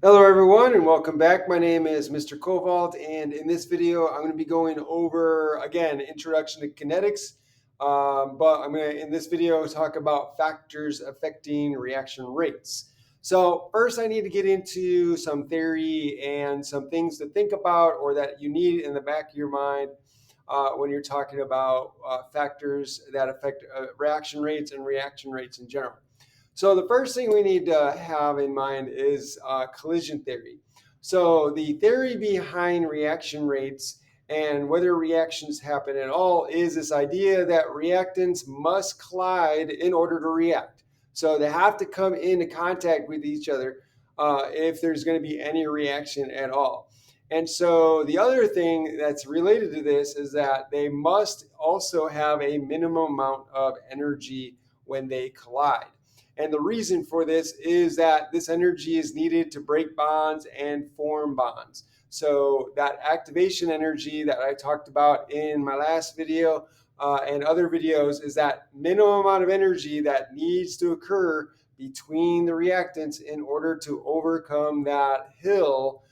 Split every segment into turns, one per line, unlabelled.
Hello everyone and welcome back. My name is Mr. Kovalt, and in this video I'm going to be going over again introduction to kinetics. But I'm going to in this video talk about factors affecting reaction rates. So first I need to get into some theory and some things to think about or that you need in the back of your mind when you're talking about factors that affect reaction rates and reaction rates in general. So the first thing we need to have in mind is collision theory. So the theory behind reaction rates and whether reactions happen at all is this idea that reactants must collide in order to react. So they have to come into contact with each other if there's going to be any reaction at all. And so the other thing that's related to this is that they must also have a minimum amount of energy when they collide. And the reason for this is that this energy is needed to break bonds and form bonds. So that activation energy that I talked about in my last video and other videos is that minimum amount of energy that needs to occur between the reactants in order to overcome that hill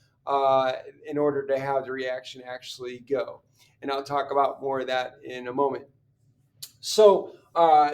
in order to have the reaction actually go. And I'll talk about more of that in a moment. So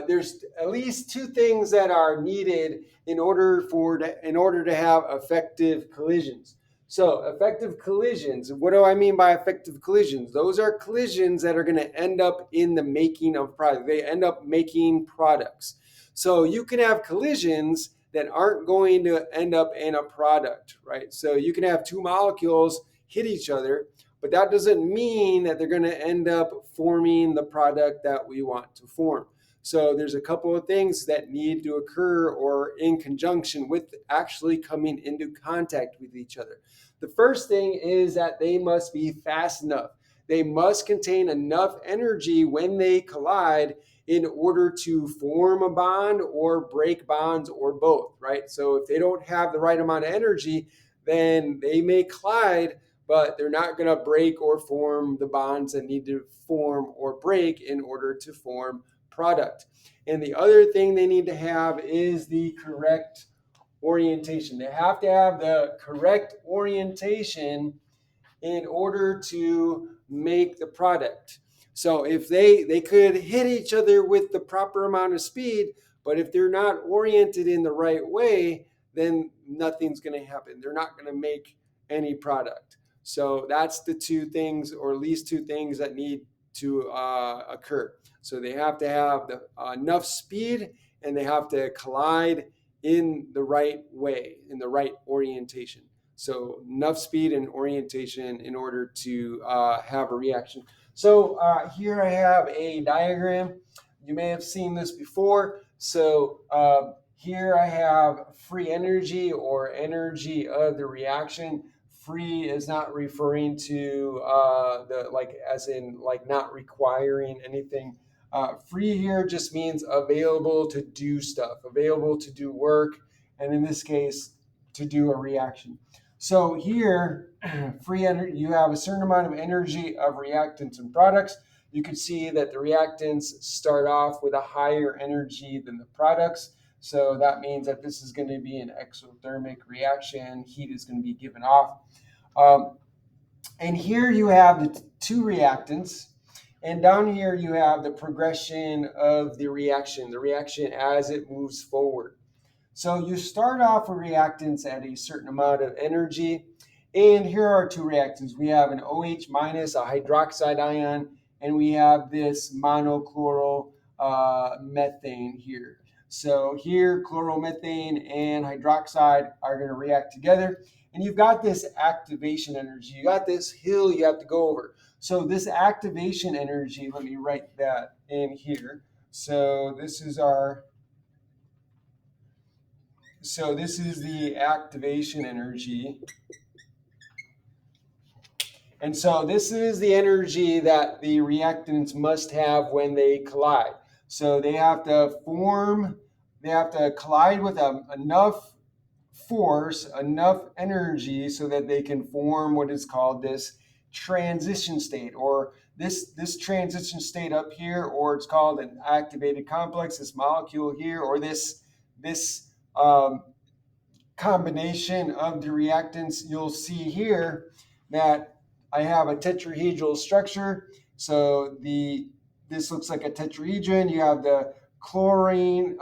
there's at least two things that are needed in order to have effective collisions. So effective collisions. What do I mean by effective collisions? Those are collisions that are going to end up in the making of product. They end up making products. So you can have collisions that aren't going to end up in a product, right? So you can have two molecules hit each other, but that doesn't mean that they're going to end up forming the product that we want to form. So there's a couple of things that need to occur or in conjunction with actually coming into contact with each other. The first thing is that they must be fast enough. They must contain enough energy when they collide in order to form a bond or break bonds or both, right? So if they don't have the right amount of energy, then they may collide, but they're not going to break or form the bonds that need to form or break in order to form product. And the other thing they need to have is the correct orientation. They have to have the correct orientation in order to make the product. So if they could hit each other with the proper amount of speed, but if they're not oriented in the right way, then nothing's going to happen. They're not going to make any product. So that's the two things, or at least two things that need to occur. So they have to have enough speed, and they have to collide in the right way, in the right orientation. So enough speed and orientation in order to have a reaction. So here I have a diagram. You may have seen this before. So here I have free energy or energy of the reaction. Free is not referring to the like as in like not requiring anything. Free here just means available to do stuff, available to do work, and in this case, to do a reaction. So here, free energy, you have a certain amount of energy of reactants and products. You can see that the reactants start off with a higher energy than the products. So that means that this is going to be an exothermic reaction. Heat is going to be given off. Um, and here you have the two reactants. And down here you have the progression of the reaction as it moves forward. So you start off with reactants at a certain amount of energy. And here are two reactants. We have an OH minus, a hydroxide ion, and we have this monochloromethane here. So here, chloromethane and hydroxide are going to react together. And you've got this activation energy. You got this hill you have to go over. So this activation energy, let me write that in here. So this is the activation energy. And so this is the energy that the reactants must have when they collide. So they have to collide with enough force, enough energy so that they can form what is called this transition state, or this transition state up here, or it's called an activated complex, this molecule here, or this um, combination of the reactants, you'll see here that I have a tetrahedral structure. So this looks like a tetrahedron. You have the chlorine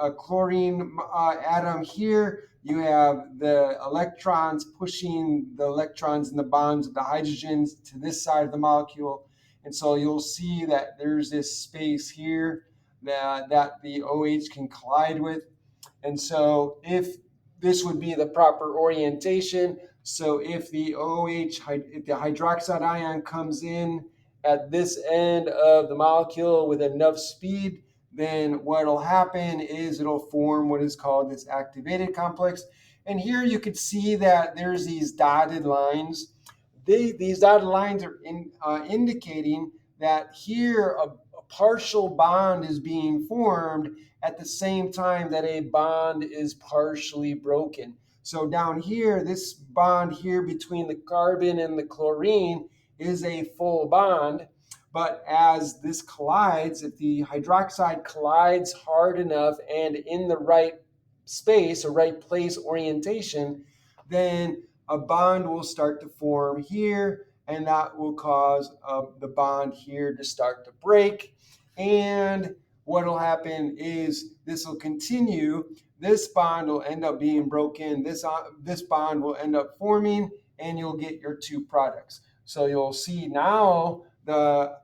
atom here. You have the electrons pushing the electrons in the bonds of the hydrogens to this side of the molecule. And so you'll see that there's this space here that the OH can collide with. And so if this would be the proper orientation, so if the OH, if the hydroxide ion comes in at this end of the molecule with enough speed, then what will happen is it'll form what is called this activated complex. And here you can see that there's these dotted lines. These dotted lines are indicating that here a partial bond is being formed at the same time that a bond is partially broken. So down here, this bond here between the carbon and the chlorine is a full bond. But as this collides, if the hydroxide collides hard enough and in the right space or right place orientation, then a bond will start to form here, and that will cause the bond here to start to break. And what will happen is this will continue. This bond will end up being broken. This bond will end up forming, and you'll get your two products. So you'll see now the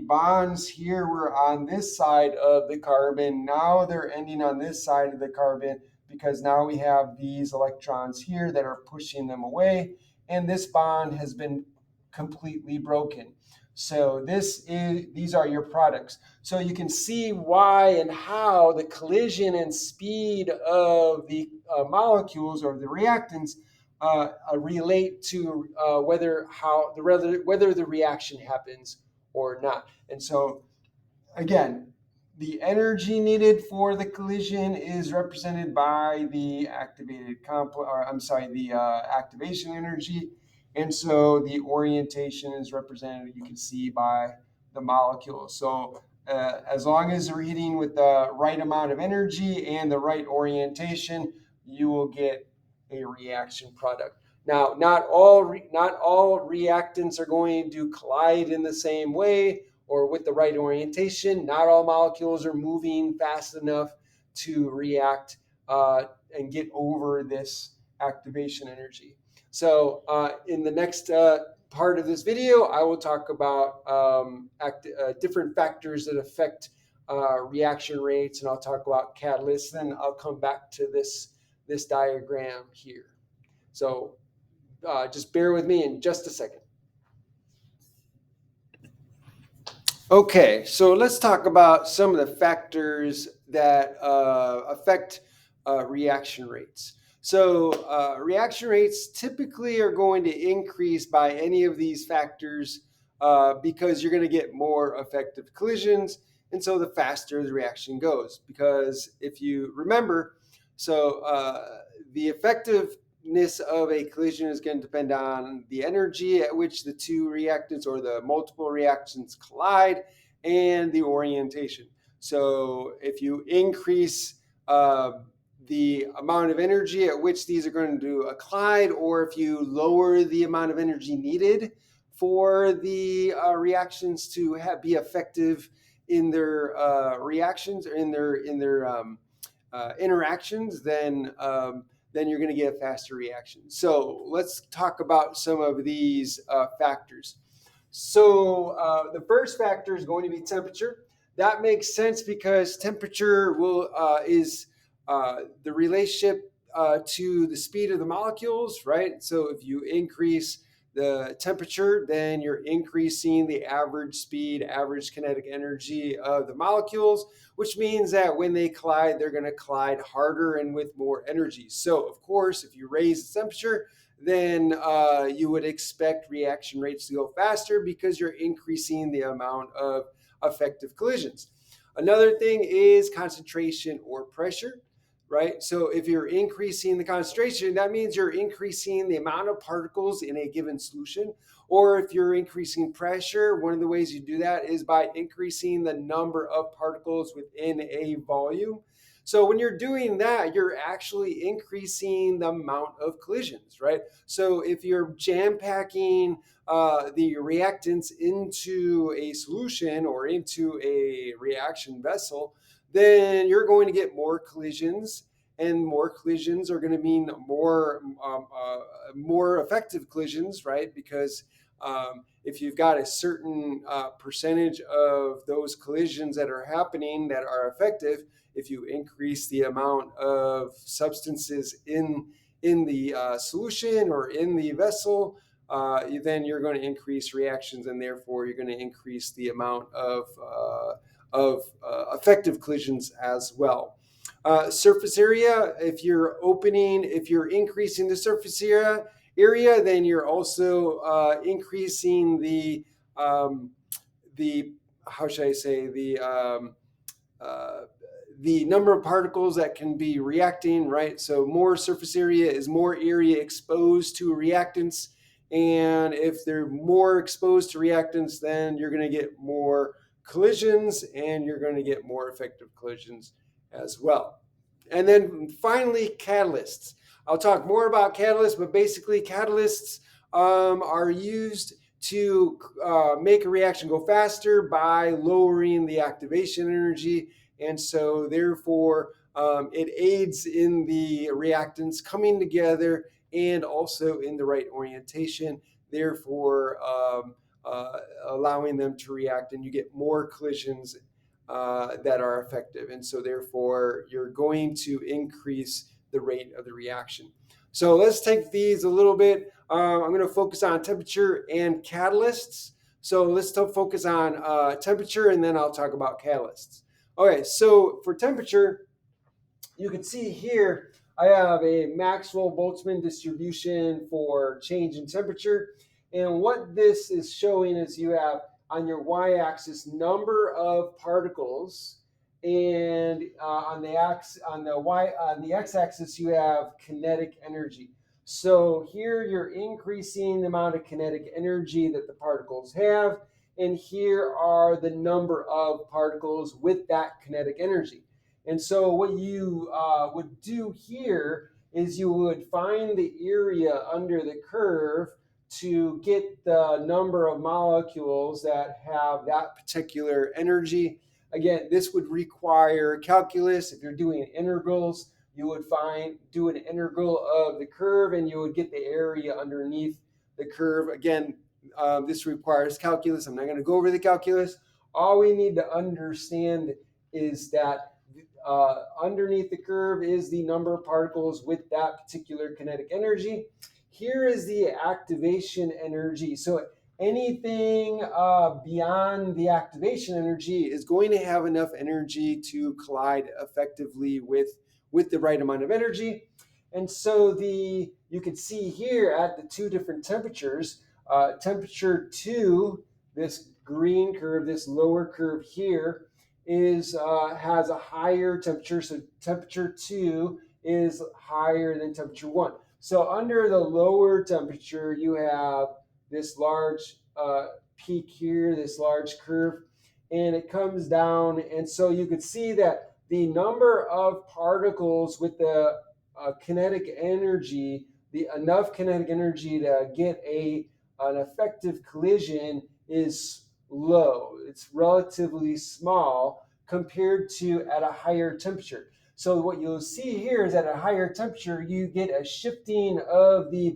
bonds here were on this side of the carbon. Now they're ending on this side of the carbon because now we have these electrons here that are pushing them away, and this bond has been completely broken. So these are your products. So you can see why and how the collision and speed of the molecules or the reactants relate to whether the reaction happens or not. And so again, the energy needed for the collision is represented by the activated complex, or I'm sorry, the activation energy. And so the orientation is represented, you can see, by the molecule. So as long as you're hitting with the right amount of energy and the right orientation, you will get a reaction product. Now, not all reactants are going to collide in the same way or with the right orientation. Not all molecules are moving fast enough to react and get over this activation energy. So in the next part of this video, I will talk about different factors that affect reaction rates, and I'll talk about catalysts, and I'll come back to this diagram here. So just bear with me in just a second. Okay, so let's talk about some of the factors that affect reaction rates. So reaction rates typically are going to increase by any of these factors because you're going to get more effective collisions, and so the faster the reaction goes. Because if you remember, the effectiveness of a collision is going to depend on the energy at which the two reactants or the multiple reactions collide and the orientation. So if you increase the amount of energy at which these are going to collide, or if you lower the amount of energy needed for the reactions to be effective in their reactions or in their interactions, then you're going to get a faster reaction. So let's talk about some of these factors. So the first factor is going to be temperature. That makes sense because temperature is the relationship to the speed of the molecules, right? So if you increase the temperature, then you're increasing the average speed, average kinetic energy of the molecules, which means that when they collide, they're going to collide harder and with more energy. So, of course, if you raise the temperature, then you would expect reaction rates to go faster because you're increasing the amount of effective collisions. Another thing is concentration or pressure. Right? So if you're increasing the concentration, that means you're increasing the amount of particles in a given solution. Or if you're increasing pressure, one of the ways you do that is by increasing the number of particles within a volume. So when you're doing that, you're actually increasing the amount of collisions, right? So if you're jam packing the reactants into a solution or into a reaction vessel, then you're going to get more collisions, and more collisions are going to mean more effective collisions, right? Because if you've got a certain percentage of those collisions that are happening that are effective, if you increase the amount of substances in the solution or in the vessel, then you're going to increase reactions, and therefore you're going to increase the amount of effective collisions as well. Surface area, if you're increasing the surface area, then you're also increasing the how should I say uh, the number of particles that can be reacting, right? So more surface area is more area exposed to reactants. And if they're more exposed to reactants, then you're going to get more collisions, and you're going to get more effective collisions as well. And then finally, catalysts. I'll talk more about catalysts, but basically, catalysts are used to make a reaction go faster by lowering the activation energy. And so, therefore, it aids in the reactants coming together and also in the right orientation, therefore, allowing them to react, and you get more collisions that are effective. And so, therefore, you're going to increase the rate of the reaction. So, let's take these a little bit. I'm going to focus on temperature and catalysts. So, let's focus on temperature, and then I'll talk about catalysts. Okay, so for temperature, you can see here I have a Maxwell-Boltzmann distribution for change in temperature. And what this is showing is you have on your y-axis number of particles, and on the x-axis you have kinetic energy. So here you're increasing the amount of kinetic energy that the particles have, and here are the number of particles with that kinetic energy. And so what you would do here is you would find the area under the curve to get the number of molecules that have that particular energy. Again, this would require calculus. If you're doing integrals, you would do an integral of the curve, and you would get the area underneath the curve. Again, this requires calculus. I'm not going to go over the calculus. All we need to understand is that underneath the curve is the number of particles with that particular kinetic energy. Here is the activation energy. So anything beyond the activation energy is going to have enough energy to collide effectively with the right amount of energy. And so you can see here at the two different temperatures, temperature 2, this green curve, this lower curve here, has a higher temperature. So temperature 2 is higher than temperature 1. So under the lower temperature, you have this large peak here, this large curve, and it comes down. And so you could see that the number of particles with the kinetic energy, enough kinetic energy to get an effective collision is low. It's relatively small compared to at a higher temperature. So what you'll see here is at a higher temperature, you get a shifting of the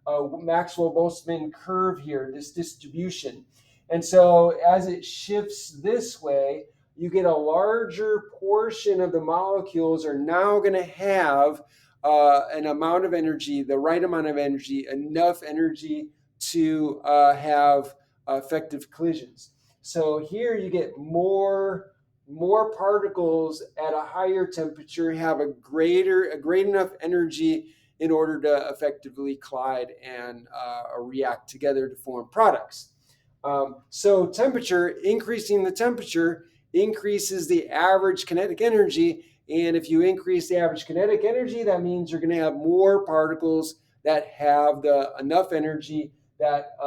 Maxwell-Boltzmann curve here, this distribution. And so as it shifts this way, you get a larger portion of the molecules are now going to have an amount of energy, the right amount of energy, enough energy to have effective collisions. So here you get more particles at a higher temperature have a great enough energy in order to effectively collide and react together to form products. So increasing the temperature increases the average kinetic energy. And if you increase the average kinetic energy, that means you're going to have more particles that have enough energy that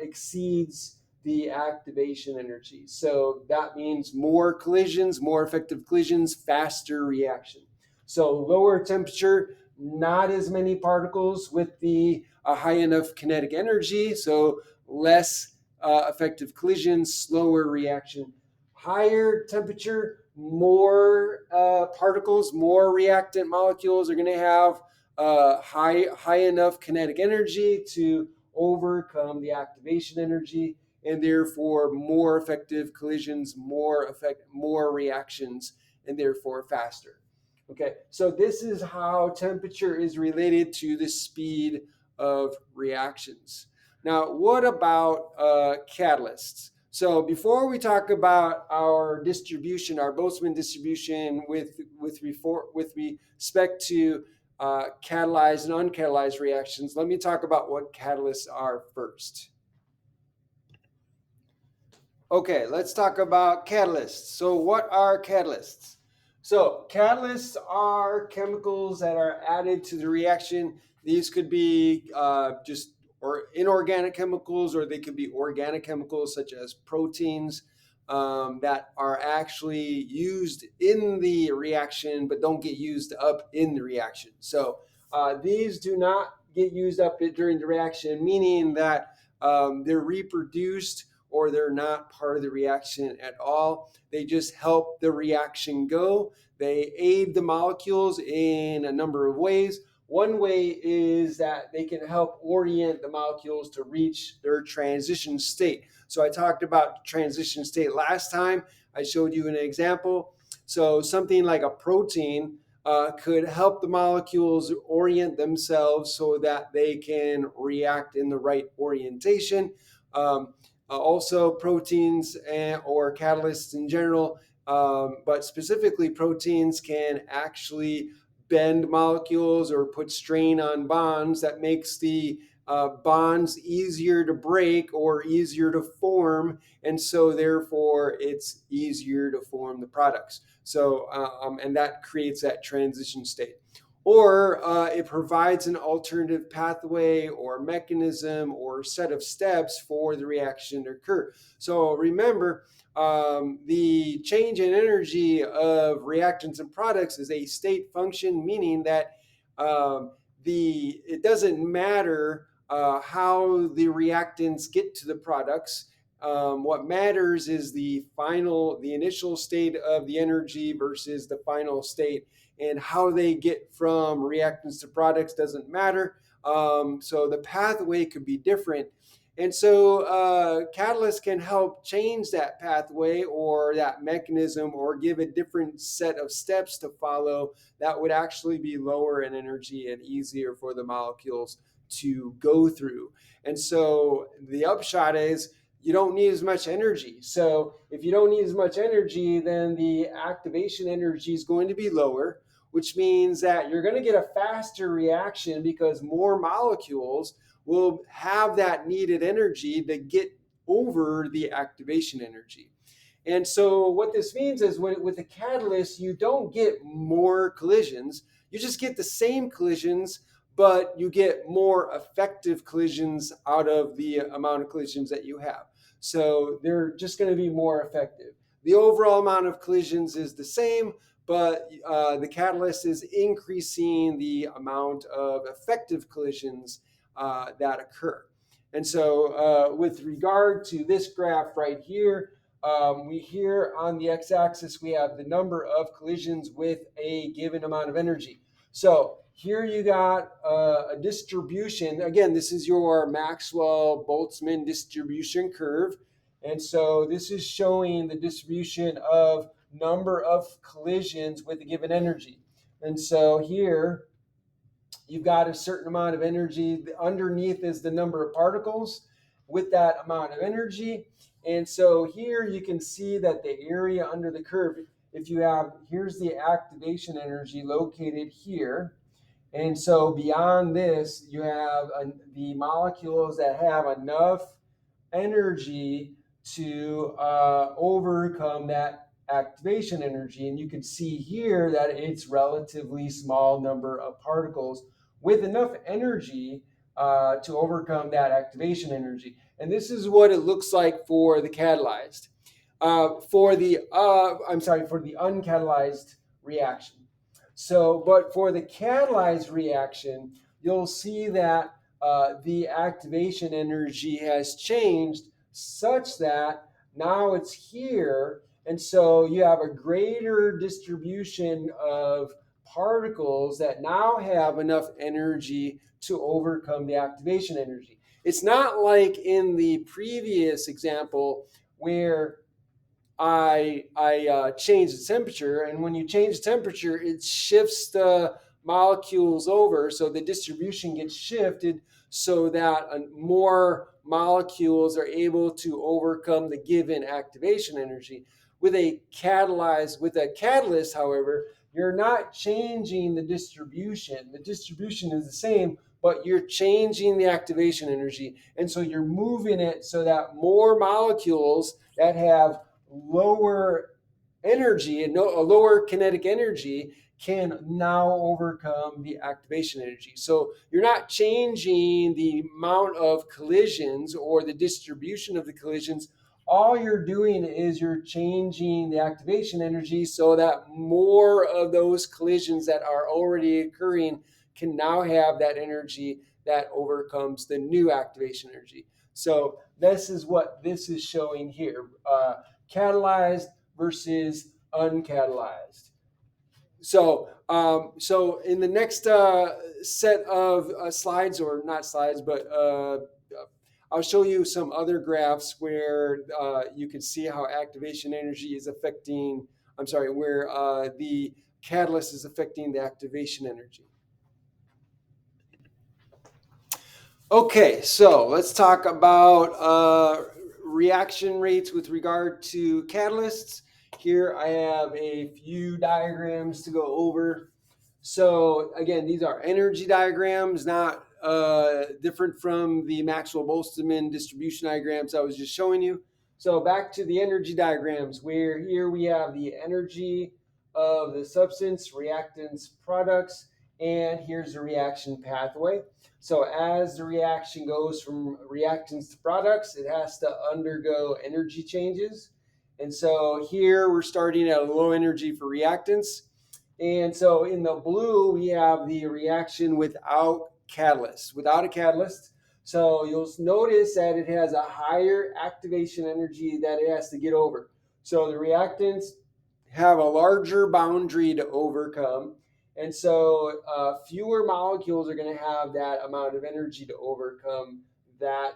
exceeds the activation energy. So that means more collisions, more effective collisions, faster reaction. So lower temperature, not as many particles with the high enough kinetic energy, so less effective collisions, slower reaction. Higher temperature, more particles, more reactant molecules are going to have high enough kinetic energy to overcome the activation energy, and therefore more effective collisions, more reactions, and therefore faster. Okay, so this is how temperature is related to the speed of reactions. Now, what about catalysts? So before we talk about our distribution, our Boltzmann distribution with respect to catalyzed and uncatalyzed reactions, let me talk about what catalysts are first. Okay, let's talk about catalysts. So what are catalysts? So catalysts are chemicals that are added to the reaction. These could be just or inorganic chemicals, or they could be organic chemicals such as proteins that are actually used in the reaction but don't get used up in the reaction. So these do not get used up during the reaction, meaning that they're reproduced or they're not part of the reaction at all. They just help the reaction go. They aid the molecules in a number of ways. One way is that they can help orient the molecules to reach their transition state. So I talked about transition state last time. I showed you an example. So something like a protein could help the molecules orient themselves so that they can react in the right orientation. Also, proteins or catalysts in general, but specifically proteins can actually bend molecules or put strain on bonds that makes the bonds easier to break or easier to form, and so therefore it's easier to form the products. So and that creates that transition state. Or it provides an alternative pathway or mechanism or set of steps for the reaction to occur. So remember, the change in energy of reactants and products is a state function, meaning that it doesn't matter how the reactants get to the products. What matters is the initial state of the energy versus the final state, and how they get from reactants to products doesn't matter. So the pathway could be different. And so catalysts can help change that pathway or that mechanism or give a different set of steps to follow that would actually be lower in energy and easier for the molecules to go through. And so the upshot is you don't need as much energy. So if you don't need as much energy, then the activation energy is going to be lower, which means that you're going to get a faster reaction because more molecules will have that needed energy to get over the activation energy. And so what this means is with a catalyst, you don't get more collisions. You just get the same collisions, but you get more effective collisions out of the amount of collisions that you have. So they're just going to be more effective. The overall amount of collisions is the same, but the catalyst is increasing the amount of effective collisions that occur. And so with regard to this graph right here, we here on the x-axis, we have the number of collisions with a given amount of energy. So here you got a distribution. Again, this is your Maxwell-Boltzmann distribution curve. And so this is showing the distribution of number of collisions with a given energy. And so here you've got a certain amount of energy. Underneath is the number of particles with that amount of energy. And so here you can see that the area under the curve, if you have, here's the activation energy located here. And so beyond this, you have the molecules that have enough energy to overcome that activation energy. And you can see here that it's relatively small number of particles with enough energy to overcome that activation energy. And this is what it looks like for the catalyzed. For the for the uncatalyzed reaction. So, but for the catalyzed reaction, you'll see that the activation energy has changed such that now it's here, and so you have a greater distribution of particles that now have enough energy to overcome the activation energy. It's not like in the previous example where I change the temperature, and when you change the temperature, it shifts the molecules over, so the distribution gets shifted so that more molecules are able to overcome the given activation energy. With a catalyst, however, you're not changing the distribution. The distribution is the same, but you're changing the activation energy, and so you're moving it so that more molecules that have lower energy and a lower kinetic energy can now overcome the activation energy. So you're not changing the amount of collisions or the distribution of the collisions. All you're doing is you're changing the activation energy so that more of those collisions that are already occurring can now have that energy that overcomes the new activation energy. So this is what this is showing here. Catalyzed versus uncatalyzed. So in the next set of slides, or not slides, but I'll show you some other graphs where you can see how activation energy is affecting. I'm sorry, where the catalyst is affecting the activation energy. Okay, so let's talk about reaction rates with regard to catalysts. Here I have a few diagrams to go over. So again, these are energy diagrams, not different from the Maxwell-Boltzmann distribution diagrams I was just showing you. So back to the energy diagrams, where here we have the energy of the substance, reactants, products, and here's the reaction pathway. So as the reaction goes from reactants to products, it has to undergo energy changes. And so here we're starting at a low energy for reactants. And so in the blue, we have the reaction without catalyst, without a catalyst. So you'll notice that it has a higher activation energy that it has to get over. So the reactants have a larger boundary to overcome. And so fewer molecules are going to have that amount of energy to overcome that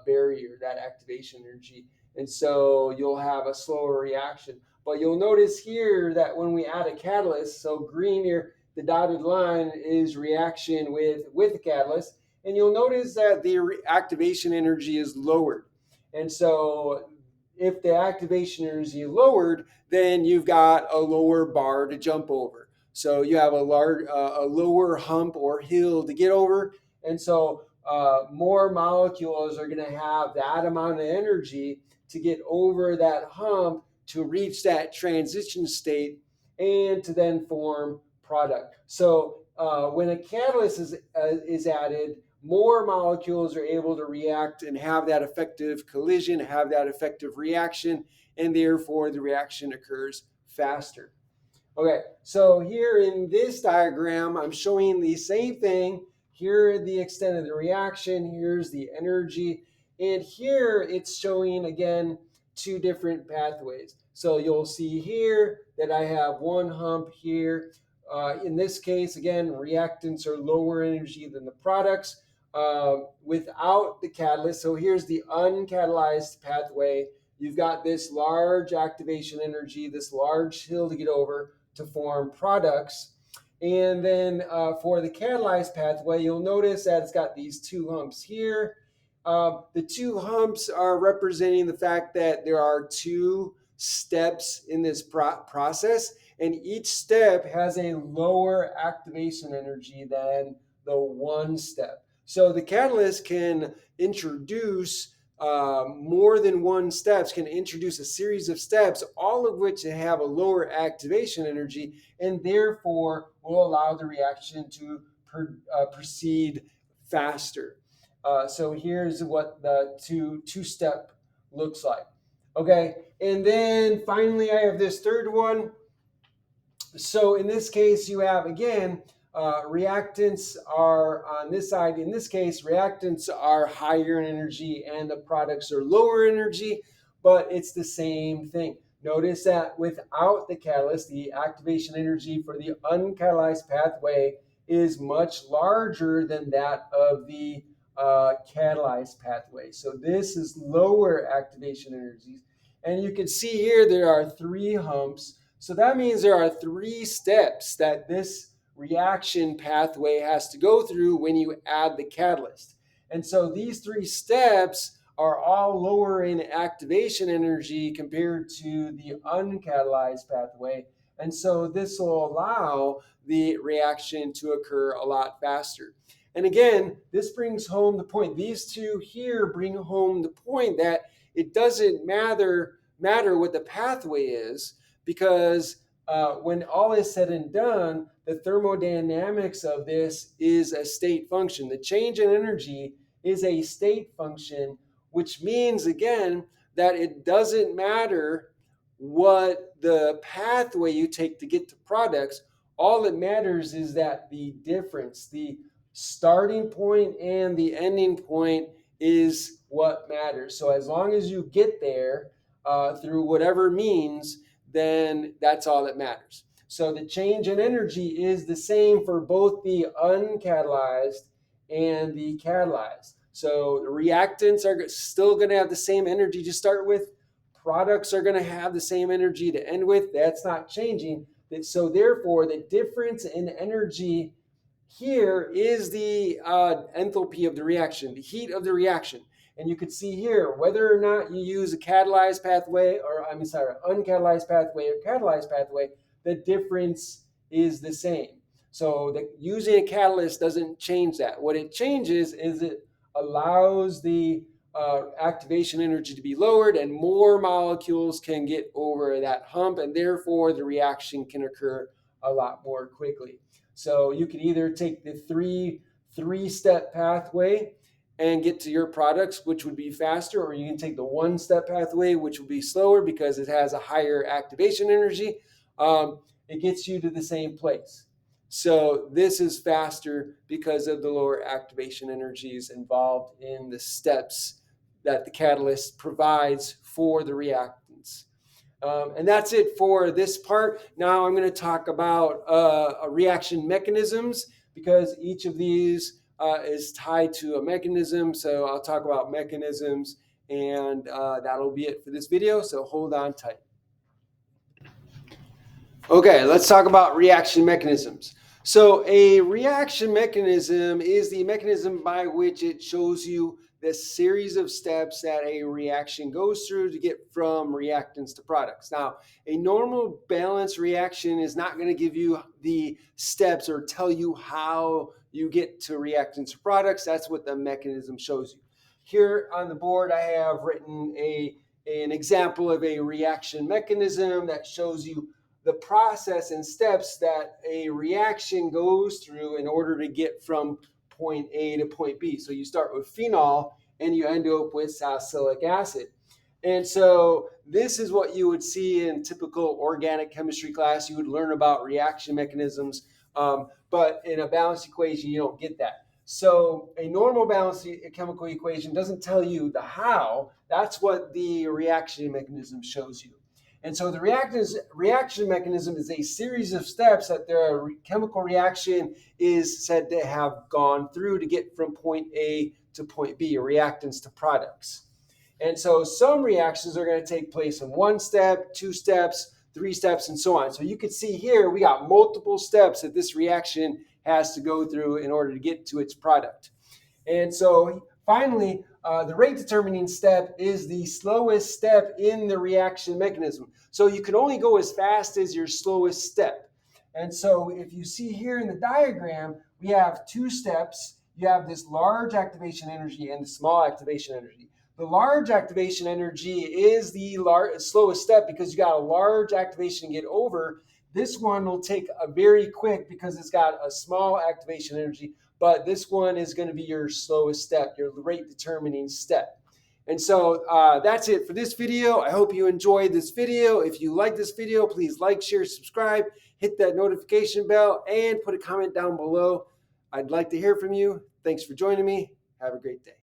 barrier, that activation energy. And so you'll have a slower reaction. But you'll notice here that when we add a catalyst, so green here, the dotted line is reaction with a catalyst. And you'll notice that the activation energy is lowered. And so if the activation energy is lowered, then you've got a lower bar to jump over. So you have a lower hump or hill to get over. And so more molecules are going to have that amount of energy to get over that hump to reach that transition state and to then form product. So when a catalyst is added, more molecules are able to react and have that effective collision, have that effective reaction, and therefore the reaction occurs faster. Okay, so here in this diagram, I'm showing the same thing. Here the extent of the reaction, here's the energy, and here it's showing again two different pathways. So you'll see here that I have one hump here. In this case, again, reactants are lower energy than the products without the catalyst. So here's the uncatalyzed pathway. You've got this large activation energy, this large hill to get over to form products. And then for the catalyzed pathway, you'll notice that it's got these two humps here. The two humps are representing the fact that there are two steps in this process, and each step has a lower activation energy than the one step. So the catalyst can introduce more than one steps, can introduce a series of steps, all of which have a lower activation energy, and therefore will allow the reaction to proceed faster. So here's what the two-step looks like. Okay, and then finally I have this third one. So in this case, you have, again, reactants are on this side. In this case, reactants are higher in energy and the products are lower energy, but it's the same thing. Notice that without the catalyst, the activation energy for the uncatalyzed pathway is much larger than that of the catalyzed pathway. So this is lower activation energies. And you can see here there are three humps. So that means there are three steps that this reaction pathway has to go through when you add the catalyst. And so these three steps are all lower in activation energy compared to the uncatalyzed pathway. And so this will allow the reaction to occur a lot faster. And again, this brings home the point. These two here bring home the point that it doesn't matter what the pathway is, because when all is said and done, the thermodynamics of this is a state function. The change in energy is a state function, which means, again, that it doesn't matter what the pathway you take to get to products. All that matters is that the difference, the starting point and the ending point, is what matters. So as long as you get there through whatever means, then that's all that matters. So the change in energy is the same for both the uncatalyzed and the catalyzed. So the reactants are still going to have the same energy to start with. Products are going to have the same energy to end with. That's not changing. So therefore, the difference in energy here is the enthalpy of the reaction, the heat of the reaction. And you can see here, whether or not you use a catalyzed pathway, or uncatalyzed pathway or catalyzed pathway, the difference is the same. So using a catalyst doesn't change that. What it changes is it allows the activation energy to be lowered and more molecules can get over that hump, and therefore the reaction can occur a lot more quickly. So you can either take the three-step pathway and get to your products, which would be faster, or you can take the one-step pathway, which will be slower because it has a higher activation energy. It gets you to the same place. So this is faster because of the lower activation energies involved in the steps that the catalyst provides for the reactants. And that's it for this part. Now I'm going to talk about reaction mechanisms, because each of these is tied to a mechanism. So I'll talk about mechanisms, and that'll be it for this video. So hold on tight. Okay, let's talk about reaction mechanisms. So a reaction mechanism is the mechanism by which it shows you the series of steps that a reaction goes through to get from reactants to products. Now, a normal balanced reaction is not going to give you the steps or tell you how you get to reactants to products. That's what the mechanism shows you. Here on the board, I have written an example of a reaction mechanism that shows you the process and steps that a reaction goes through in order to get from point A to point B. So you start with phenol and you end up with salicylic acid. And so this is what you would see in typical organic chemistry class. You would learn about reaction mechanisms, but in a balanced equation, you don't get that. So a normal balanced chemical equation doesn't tell you the how. That's what the reaction mechanism shows you. And so the reaction mechanism is a series of steps that the chemical reaction is said to have gone through to get from point A to point B, reactants to products. And so some reactions are going to take place in 1 step, 2 steps, 3 steps, and so on. So you can see here we got multiple steps that this reaction has to go through in order to get to its product. And so finally, the rate determining step is the slowest step in the reaction mechanism. So you can only go as fast as your slowest step. And so if you see here in the diagram, we have 2 steps. You have this large activation energy and the small activation energy. The large activation energy is the slowest step because you got a large activation to get over. This one will take a very quick because it's got a small activation energy, but this one is going to be your slowest step, your rate determining step. And so that's it for this video. I hope you enjoyed this video. If you like this video, please like, share, subscribe, hit that notification bell, and put a comment down below. I'd like to hear from you. Thanks for joining me. Have a great day.